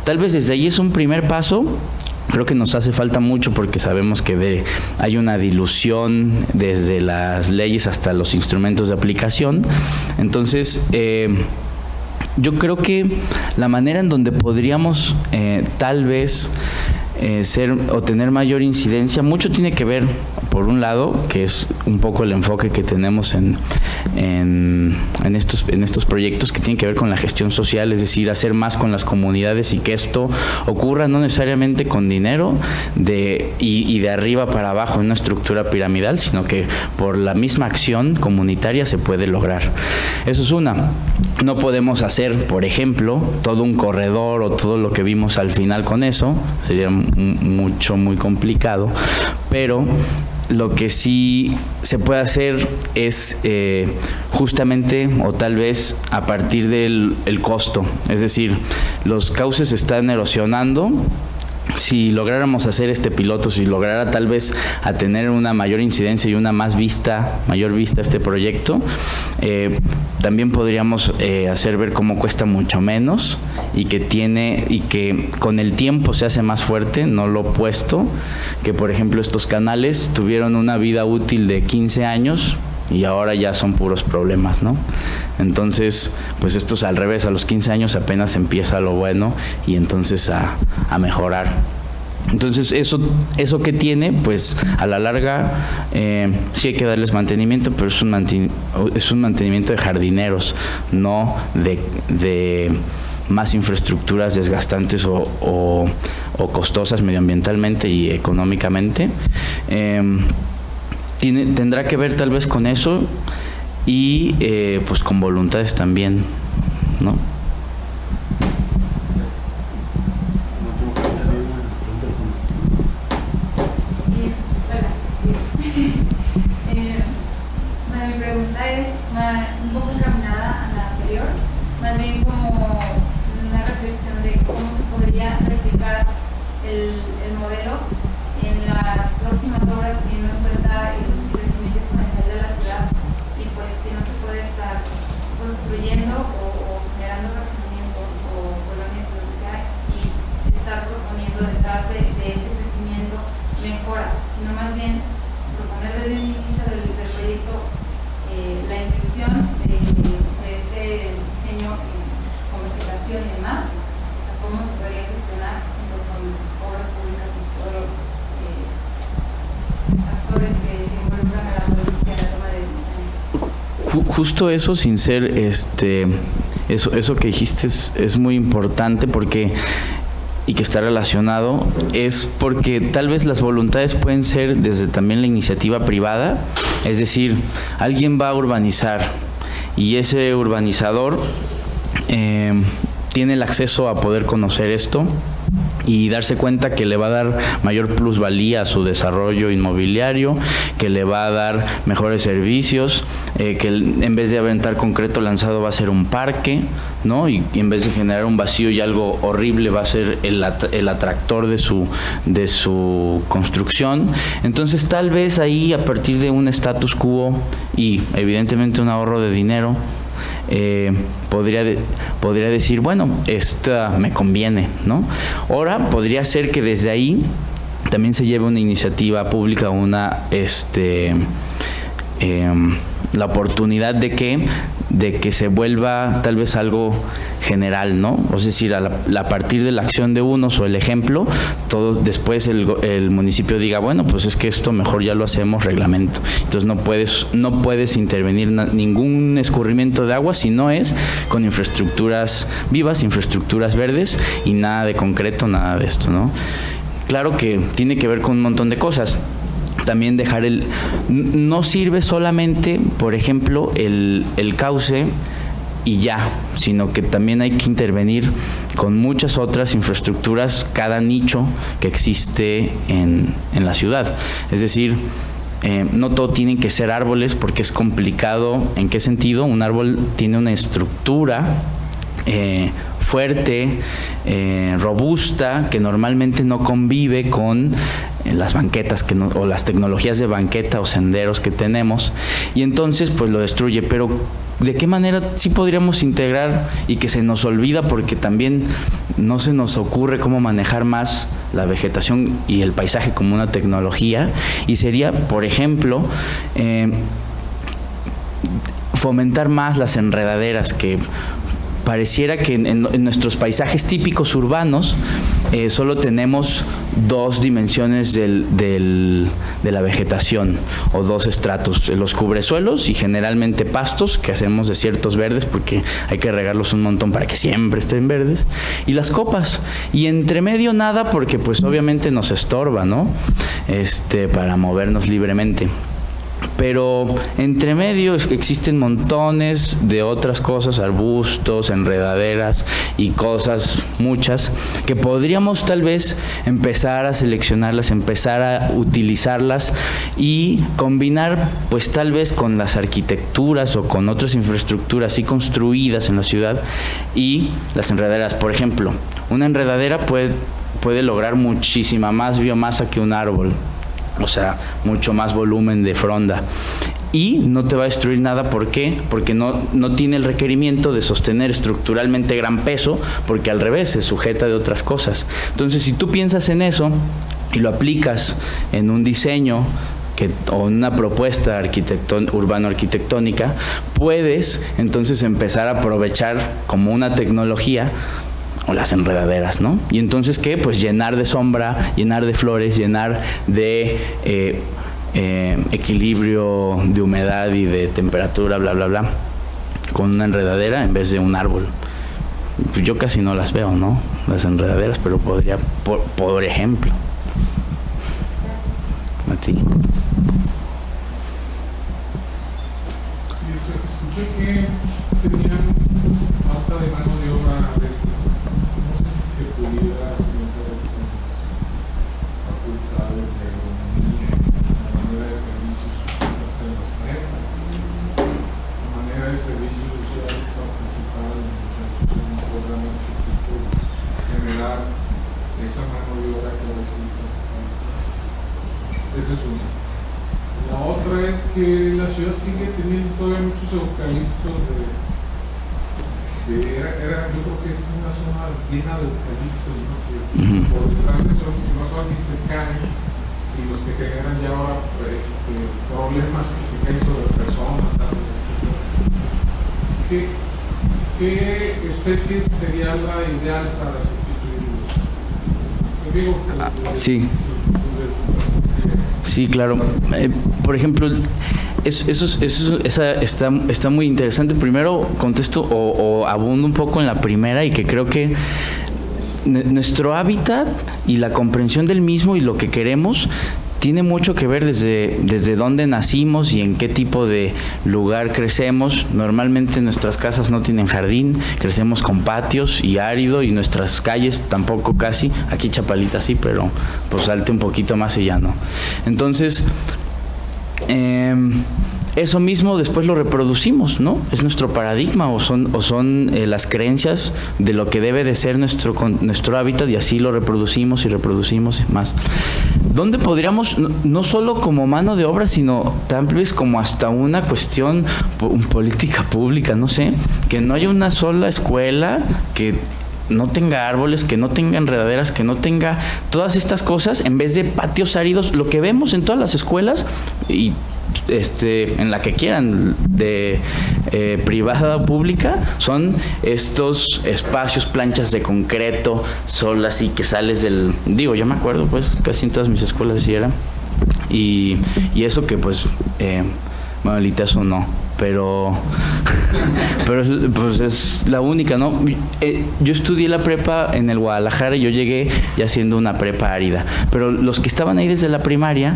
tal vez desde ahí es un primer paso. Creo que nos hace falta mucho, porque sabemos que hay una dilución desde las leyes hasta los instrumentos de aplicación. Entonces, yo creo que la manera en donde podríamos tal vez ser o tener mayor incidencia, mucho tiene que ver, por un lado, que es un poco el enfoque que tenemos en estos proyectos, que tienen que ver con la gestión social, es decir, hacer más con las comunidades y que esto ocurra no necesariamente con dinero y de arriba para abajo en una estructura piramidal, sino que por la misma acción comunitaria se puede lograr. Eso es una. No podemos hacer, por ejemplo, todo un corredor o todo lo que vimos al final con eso, sería muy complicado, pero lo que sí se puede hacer es justamente, o tal vez a partir del costo, es decir, los cauces están erosionando. Si lográramos hacer este piloto, si lograra tal vez a tener una mayor incidencia y una mayor vista este proyecto, también podríamos hacer ver cómo cuesta mucho menos y que con el tiempo se hace más fuerte, no lo opuesto, que por ejemplo estos canales tuvieron una vida útil de 15 años y ahora ya son puros problemas, ¿no? Entonces, pues esto es al revés, a los 15 años apenas empieza lo bueno y entonces a mejorar. Entonces, eso que tiene, pues a la larga sí hay que darles mantenimiento, pero es un mantenimiento de jardineros, no de más infraestructuras desgastantes o costosas medioambientalmente y económicamente. Tendrá que ver tal vez con eso y pues con voluntades también, ¿no? Mi pregunta es un poco encaminada a la anterior, más bien como una reflexión de cómo se podría replicar el modelo en las próximas obras, teniendo en cuenta el crecimiento exponencial de la ciudad y pues que no se puede estar construyendo o generando fraccionamientos o colonias o lo que sea y estar proponiendo detrás de ese crecimiento mejoras, sino más bien proponer desde el inicio del proyecto la inclusión de este diseño con vegetación y demás, o sea, cómo se podría gestionar junto con obras públicas y todos los actores que se involucran en la política y en la toma de decisiones. Justo eso, sin ser eso que dijiste es muy importante porque y que está relacionado, es porque tal vez las voluntades pueden ser desde también la iniciativa privada, es decir, alguien va a urbanizar y ese urbanizador tiene el acceso a poder conocer esto y darse cuenta que le va a dar mayor plusvalía a su desarrollo inmobiliario, que le va a dar mejores servicios, que en vez de aventar concreto lanzado va a ser un parque, ¿no? Y en vez de generar un vacío y algo horrible va a ser el atractor de su construcción. Entonces tal vez ahí, a partir de un status quo y evidentemente un ahorro de dinero, podría decir, bueno, esta me conviene, ¿no? Ahora podría ser que desde ahí también se lleve una iniciativa pública, la oportunidad de que se vuelva tal vez algo general, ¿no? Es decir, a partir de la acción de unos o el ejemplo, después el municipio diga, bueno, pues es que esto mejor ya lo hacemos reglamento. Entonces no puedes intervenir ningún escurrimiento de agua si no es con infraestructuras vivas, infraestructuras verdes y nada de concreto, nada de esto, ¿no? Claro que tiene que ver con un montón de cosas. También no sirve solamente, por ejemplo, el cauce y ya, sino que también hay que intervenir con muchas otras infraestructuras, cada nicho que existe en la ciudad. Es decir, no todo tienen que ser árboles porque es complicado. ¿En qué sentido? Un árbol tiene una estructura fuerte, robusta, que normalmente no convive con las banquetas o las tecnologías de banqueta o senderos que tenemos, y entonces pues lo destruye. Pero ¿de qué manera sí podríamos integrar y que se nos olvida porque también no se nos ocurre cómo manejar más la vegetación y el paisaje como una tecnología? Y sería, por ejemplo, fomentar más las enredaderas, que pareciera que en nuestros paisajes típicos urbanos solo tenemos dos dimensiones de la vegetación o dos estratos, los cubresuelos y generalmente pastos que hacemos de ciertos verdes porque hay que regarlos un montón para que siempre estén verdes, y las copas, y entre medio nada porque pues obviamente nos estorba, ¿no? Para movernos libremente. Pero entre medio existen montones de otras cosas, arbustos, enredaderas y cosas muchas que podríamos tal vez empezar a seleccionarlas, empezar a utilizarlas y combinar pues tal vez con las arquitecturas o con otras infraestructuras sí construidas en la ciudad y las enredaderas. Por ejemplo, una enredadera puede lograr muchísima más biomasa que un árbol. O sea, mucho más volumen de fronda. Y no te va a destruir nada. ¿Por qué? Porque no tiene el requerimiento de sostener estructuralmente gran peso, porque al revés, se sujeta de otras cosas. Entonces, si tú piensas en eso y lo aplicas en un diseño o una propuesta urbano-arquitectónica, puedes entonces empezar a aprovechar como una tecnología o las enredaderas, ¿no? Y entonces, ¿qué? Pues llenar de sombra, llenar de flores, llenar de equilibrio de humedad y de temperatura, bla, bla, bla, con una enredadera en vez de un árbol. Pues yo casi no las veo, ¿no? Las enredaderas, pero podría, por ejemplo. A ti. Escuché que tenían falta de mano de obra a veces. No sé si se pudiera comentar eso con las facultades de agronomía, la manera de servicios hasta en las prepas, la manera de servicios sociales participar en programas de tipo, generar esa mano de obra que a veces hace falta. Esa es una. La otra es que la ciudad sigue teniendo todavía muchos eucaliptos yo creo que es una zona llena de eucaliptos, ¿no? Que por detrás de esos que más fácil se caen y los que generan ya ahora problemas que caen sobre personas, etc. ¿Qué especies sería la ideal para sustituirlos? Sí. Sí, claro. Por ejemplo, esa está muy interesante. Primero contesto o abundo un poco en la primera, y que creo que nuestro hábitat y la comprensión del mismo y lo que queremos tiene mucho que ver desde dónde nacimos y en qué tipo de lugar crecemos. Normalmente nuestras casas no tienen jardín, crecemos con patios y árido, y nuestras calles tampoco casi. Aquí Chapalita sí, pero pues salte un poquito más y ya no. Entonces, eso mismo después lo reproducimos, ¿no? Es nuestro paradigma o son las creencias de lo que debe de ser nuestro hábitat, y así lo reproducimos y reproducimos más. ¿Dónde podríamos, no solo como mano de obra, sino tal vez como hasta una cuestión política pública, no sé, que no haya una sola escuela que no tenga árboles, que no tenga enredaderas, que no tenga todas estas cosas, en vez de patios áridos? Lo que vemos en todas las escuelas, y en la que quieran, de privada o pública, son estos espacios, planchas de concreto, solas, y que sales del... Digo, yo me acuerdo, pues, casi en todas mis escuelas así era. Y eso que, pues, bueno, el ITESO no, pero pues es la única, ¿no? Yo estudié la prepa en el Guadalajara y yo llegué ya siendo una prepa árida, pero los que estaban ahí desde la primaria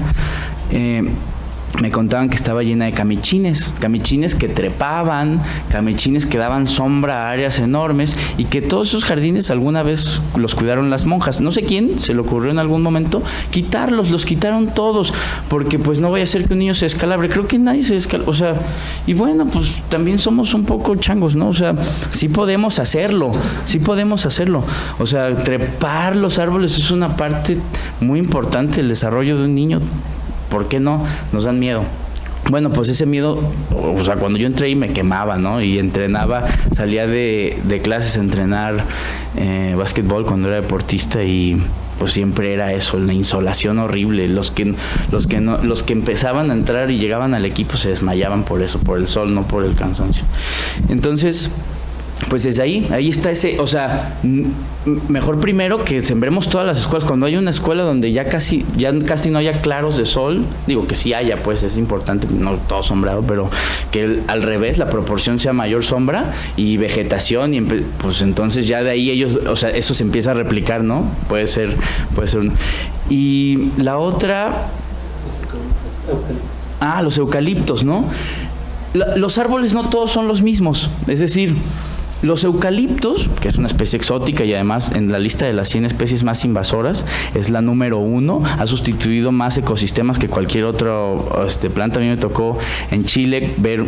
me contaban que estaba llena de camichines que trepaban, camichines que daban sombra a áreas enormes, y que todos esos jardines alguna vez los cuidaron las monjas. No sé quién se le ocurrió en algún momento quitarlos, los quitaron todos, porque pues no vaya a ser que un niño se descalabre. Creo que nadie se descalabra, o sea, y bueno, pues también somos un poco changos, ¿no? O sea, sí podemos hacerlo, o sea, trepar los árboles es una parte muy importante del desarrollo de un niño. ¿Por qué no? Nos dan miedo. Bueno, pues ese miedo, o sea, cuando yo entré y me quemaba, ¿no? Y entrenaba, salía de clases a entrenar básquetbol cuando era deportista, y pues siempre era eso, la insolación horrible. Los que empezaban a entrar y llegaban al equipo se desmayaban por eso, por el sol, no por el cansancio. Entonces, pues desde ahí está ese, o sea, mejor primero que sembremos todas las escuelas. Cuando hay una escuela donde ya casi no haya claros de sol, digo que sí haya, pues es importante, no todo sombrado, pero que al revés, la proporción sea mayor sombra y vegetación, y pues entonces ya de ahí ellos, o sea, eso se empieza a replicar, ¿no? Puede ser Y la otra, los eucaliptos, ¿no? Los árboles no todos son los mismos, es decir, los eucaliptos, que es una especie exótica y además en la lista de las 100 especies más invasoras, es la número 1, ha sustituido más ecosistemas que cualquier otra planta. A mí me tocó en Chile ver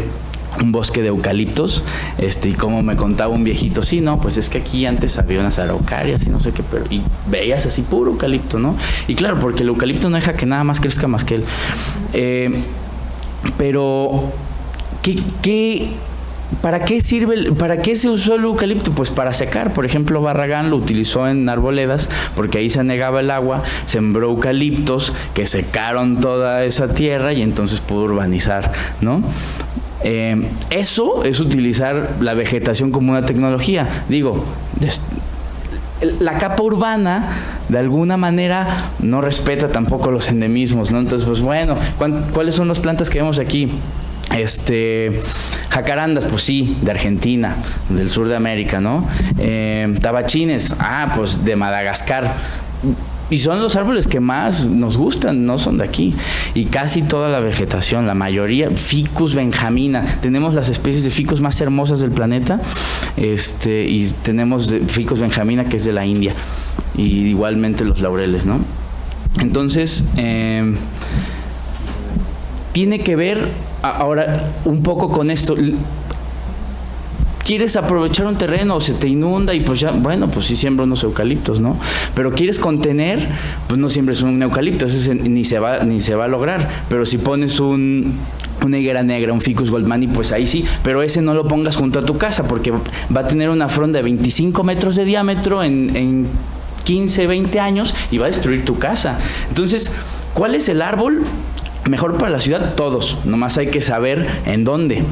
un bosque de eucaliptos, y como me contaba un viejito, sí, no, pues es que aquí antes había unas araucarias y no sé qué, pero y veías así puro eucalipto, ¿no? Y claro, porque el eucalipto no deja que nada más crezca más que él. Pero ¿para qué se usó el eucalipto? Pues para secar. Por ejemplo, Barragán lo utilizó en Arboledas porque ahí se anegaba el agua, sembró eucaliptos que secaron toda esa tierra y entonces pudo urbanizar, ¿no? Eso es utilizar la vegetación como una tecnología. Digo, la capa urbana de alguna manera no respeta tampoco los endemismos, ¿no? Entonces, pues bueno, ¿cuáles son las plantas que vemos aquí? Jacarandas, pues sí, de Argentina, del sur de América, ¿no? Tabachines, pues de Madagascar. Y son los árboles que más nos gustan, no son de aquí. Y casi toda la vegetación, la mayoría, Ficus benjamina. Tenemos las especies de ficus más hermosas del planeta. Y tenemos Ficus benjamina, que es de la India. Y igualmente los laureles, ¿no? Entonces, tiene que ver ahora un poco con esto. ¿Quieres aprovechar un terreno o se te inunda y pues ya, bueno, pues sí siembra unos eucaliptos, ¿no? Pero quieres contener, pues no siembres un eucalipto, eso ni se va a lograr. Pero si pones una higuera negra, un Ficus goldmani, pues ahí sí, pero ese no lo pongas junto a tu casa porque va a tener una fronda de 25 metros de diámetro en 15, 20 años y va a destruir tu casa. Entonces, ¿cuál es el árbol mejor para la ciudad? Todos, nomás hay que saber en dónde.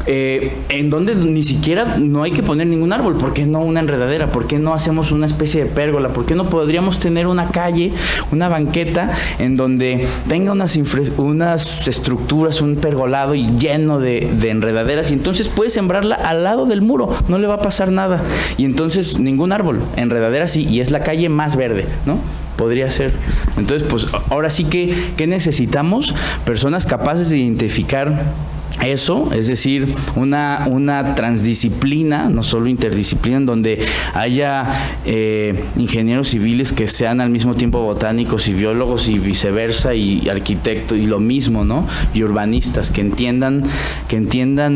En donde ni siquiera no hay que poner ningún árbol. ¿Por qué no una enredadera? ¿Por qué no hacemos una especie de pérgola? ¿Por qué no podríamos tener una calle, una banqueta en donde tenga unas estructuras, un pergolado y lleno de enredaderas? Y entonces puedes sembrarla al lado del muro, no le va a pasar nada. Y entonces ningún árbol, enredadera sí, y es la calle más verde, ¿no? Podría ser. Entonces, pues ahora sí que ¿qué necesitamos? Personas capaces de identificar eso, es decir, una transdisciplina, no solo interdisciplina, en donde haya ingenieros civiles que sean al mismo tiempo botánicos y biólogos y viceversa, y arquitectos y lo mismo, ¿no? Y urbanistas que entiendan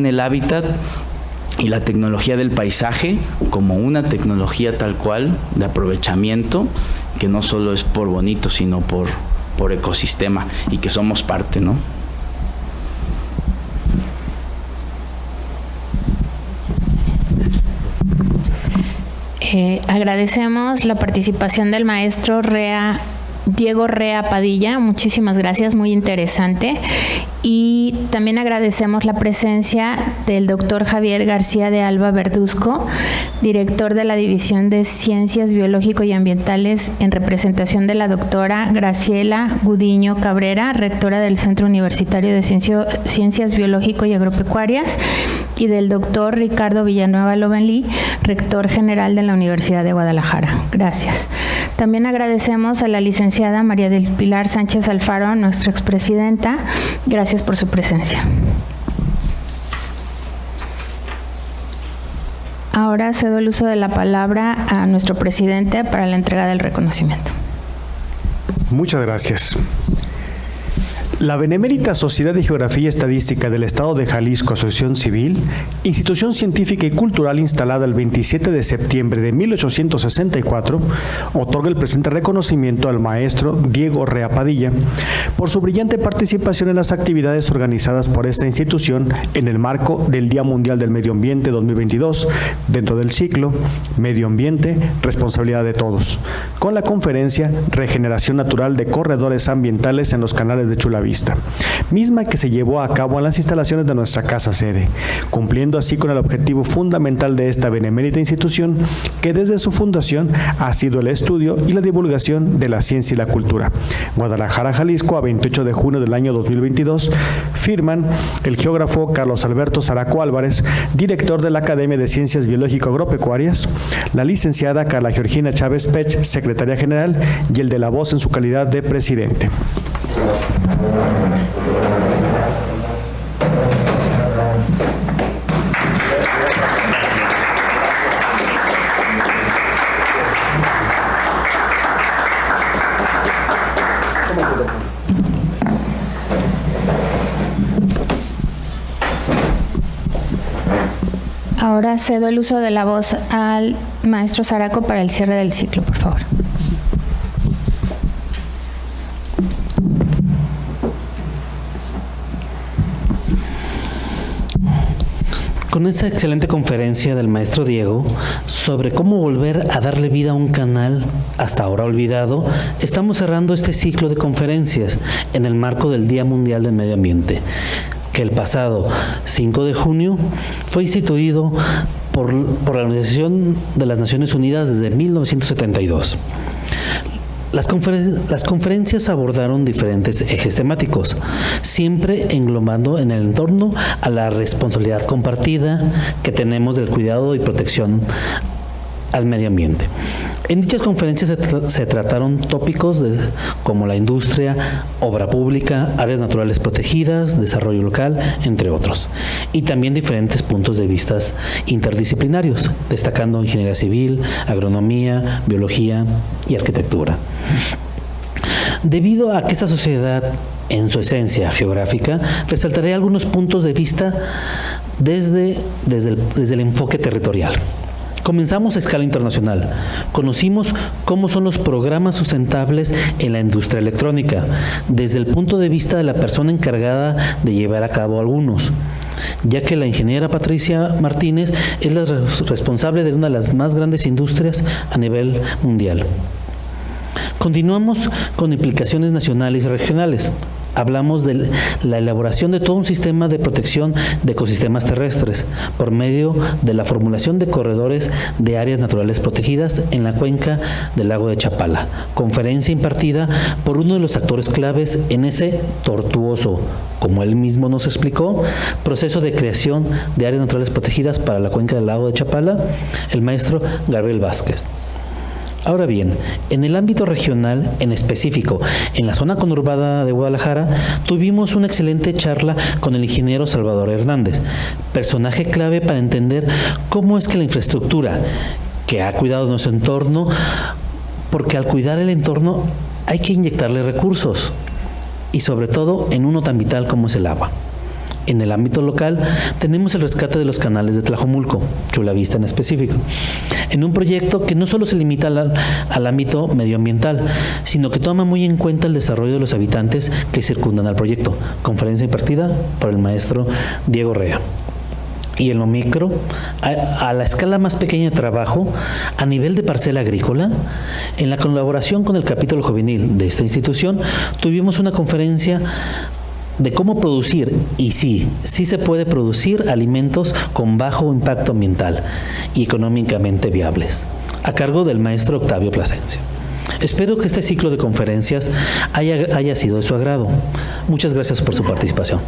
el hábitat y la tecnología del paisaje como una tecnología tal cual de aprovechamiento, que no solo es por bonito, sino por ecosistema, y que somos parte, ¿no? Agradecemos la participación del maestro Diego Rea Padilla, muchísimas gracias, muy interesante. Y también agradecemos la presencia del doctor Javier García de Alba Verduzco, director de la División de Ciencias Biológico y Ambientales, en representación de la doctora Graciela Gudiño Cabrera, rectora del Centro Universitario de Ciencias Biológico y Agropecuarias, y del doctor Ricardo Villanueva Lovenlí, rector general de la Universidad de Guadalajara. Gracias. También agradecemos a la licenciada María del Pilar Sánchez Alfaro, nuestra expresidenta. Gracias por su presencia. Ahora cedo el uso de la palabra a nuestro presidente para la entrega del reconocimiento. Muchas gracias. La Benemérita Sociedad de Geografía y Estadística del Estado de Jalisco, Asociación Civil, institución científica y cultural instalada el 27 de septiembre de 1864, otorga el presente reconocimiento al maestro Diego Rea Padilla por su brillante participación en las actividades organizadas por esta institución en el marco del Día Mundial del Medio Ambiente 2022, dentro del ciclo Medio Ambiente, Responsabilidad de Todos, con la conferencia Regeneración Natural de Corredores Ambientales en los Canales de Chula Vista, misma que se llevó a cabo en las instalaciones de nuestra casa sede, cumpliendo así con el objetivo fundamental de esta benemérita institución, que desde su fundación ha sido el estudio y la divulgación de la ciencia y la cultura. Guadalajara, Jalisco, a 28 de junio del año 2022, firman el geógrafo Carlos Alberto Zaraco Álvarez, director de la Academia de Ciencias Biológico-Agropecuarias, la licenciada Carla Georgina Chávez Pech, secretaria general, y el de la voz en su calidad de presidente. Ahora cedo el uso de la voz al maestro Zaraco para el cierre del ciclo, por favor. Con esta excelente conferencia del maestro Diego sobre cómo volver a darle vida a un canal hasta ahora olvidado, estamos cerrando este ciclo de conferencias en el marco del Día Mundial del Medio Ambiente, que el pasado 5 de junio fue instituido por la Organización de las Naciones Unidas desde 1972. Las conferencias abordaron diferentes ejes temáticos, siempre englobando en el entorno a la responsabilidad compartida que tenemos del cuidado y protección al medio ambiente. En dichas conferencias se trataron tópicos como la industria, obra pública, áreas naturales protegidas, desarrollo local, entre otros, y también diferentes puntos de vista interdisciplinarios, destacando ingeniería civil, agronomía, biología y arquitectura. Debido a que esta sociedad, en su esencia geográfica, resaltaré algunos puntos de vista desde el enfoque territorial. Comenzamos a escala internacional. Conocimos cómo son los programas sustentables en la industria electrónica, desde el punto de vista de la persona encargada de llevar a cabo algunos, ya que la ingeniera Patricia Martínez es la responsable de una de las más grandes industrias a nivel mundial. Continuamos con implicaciones nacionales y regionales. Hablamos de la elaboración de todo un sistema de protección de ecosistemas terrestres por medio de la formulación de corredores de áreas naturales protegidas en la cuenca del lago de Chapala. Conferencia impartida por uno de los actores claves en ese tortuoso, como él mismo nos explicó, proceso de creación de áreas naturales protegidas para la cuenca del lago de Chapala, el maestro Gabriel Vázquez. Ahora bien, en el ámbito regional, en específico, en la zona conurbada de Guadalajara, tuvimos una excelente charla con el ingeniero Salvador Hernández, personaje clave para entender cómo es que la infraestructura que ha cuidado nuestro entorno, porque al cuidar el entorno hay que inyectarle recursos, y sobre todo en uno tan vital como es el agua. En el ámbito local tenemos el rescate de los canales de Tlajomulco, Chulavista en específico, en un proyecto que no solo se limita al ámbito medioambiental, sino que toma muy en cuenta el desarrollo de los habitantes que circundan al proyecto. Conferencia impartida por el maestro Diego Rea. Y en lo micro, a la escala más pequeña de trabajo, a nivel de parcela agrícola, en la colaboración con el capítulo juvenil de esta institución, tuvimos una conferencia de cómo producir, y sí se puede producir alimentos con bajo impacto ambiental y económicamente viables, a cargo del maestro Octavio Plasencia. Espero que este ciclo de conferencias haya sido de su agrado. Muchas gracias por su participación.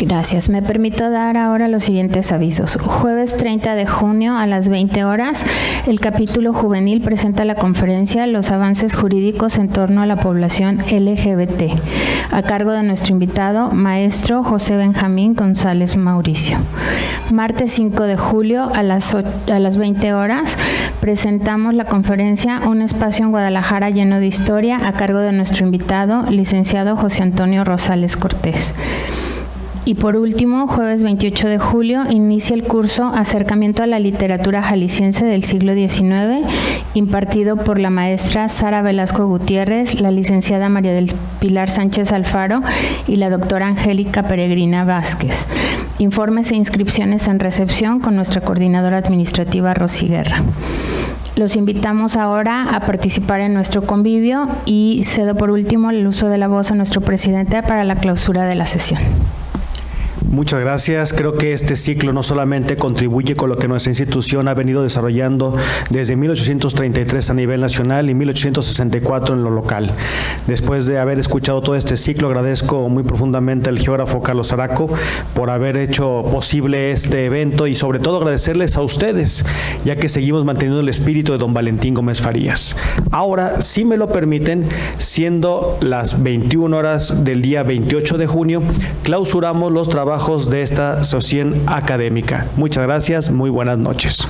Gracias. Me permito dar ahora los siguientes avisos. Jueves 30 de junio a las 20 horas, el capítulo juvenil presenta la conferencia Los avances jurídicos en torno a la población LGBT, a cargo de nuestro invitado, maestro José Benjamín González Mauricio. Martes 5 de julio a las 20 horas, presentamos la conferencia Un espacio en Guadalajara lleno de historia, a cargo de nuestro invitado, licenciado José Antonio Rosales Cortés. Y por último, jueves 28 de julio, inicia el curso Acercamiento a la literatura jalisciense del siglo XIX, impartido por la maestra Sara Velasco Gutiérrez, la licenciada María del Pilar Sánchez Alfaro y la doctora Angélica Peregrina Vázquez. Informes e inscripciones en recepción con nuestra coordinadora administrativa Rosy Guerra. Los invitamos ahora a participar en nuestro convivio y cedo por último el uso de la voz a nuestro presidente para la clausura de la sesión. Muchas gracias. Creo que este ciclo no solamente contribuye con lo que nuestra institución ha venido desarrollando desde 1833 a nivel nacional y 1864 en lo local. Después de haber escuchado todo este ciclo, agradezco muy profundamente al geógrafo Carlos Araco por haber hecho posible este evento y sobre todo agradecerles a ustedes, ya que seguimos manteniendo el espíritu de don Valentín Gómez Farías. Ahora, si me lo permiten, siendo las 21 horas del día 28 de junio, clausuramos los trabajos de esta sesión académica. Muchas gracias, muy buenas noches.